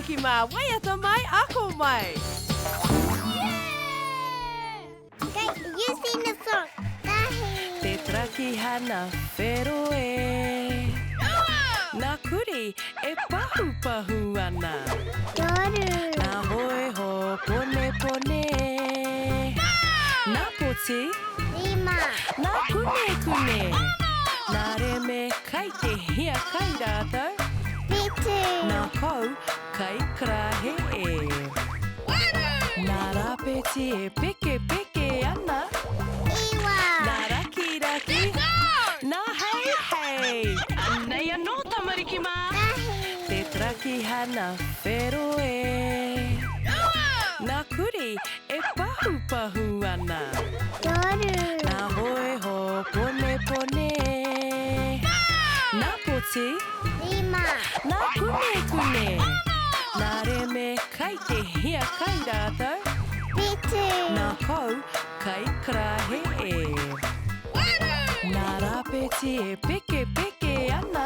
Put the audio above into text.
tamariki ma Waiata Mai ako mai. Okay, you sing the song. Te traki hana whero e. Nā kuri e pahu pahu ana. Doru. Nā hoe ho pone pone. Nā poti. Lima. Nā kune kune. Nā reme kai te hia kai rātou. Pitu. Nā kou kai krahe e. Nā rāpeti e peke peke ana. Iwa. Nā raki raki. Nā hei hei. Anei anō tamariki mā. Te traki hana whero e. Nā kuri e pahu pahu ana. Doru. Nā hoe ho pone pone. Nā poti. Lima. Nā kune kune. Nā reme kai te hia kai rātou. Pitu. Nā kou kai krahe e. Nā rāpeti e peke peke ana.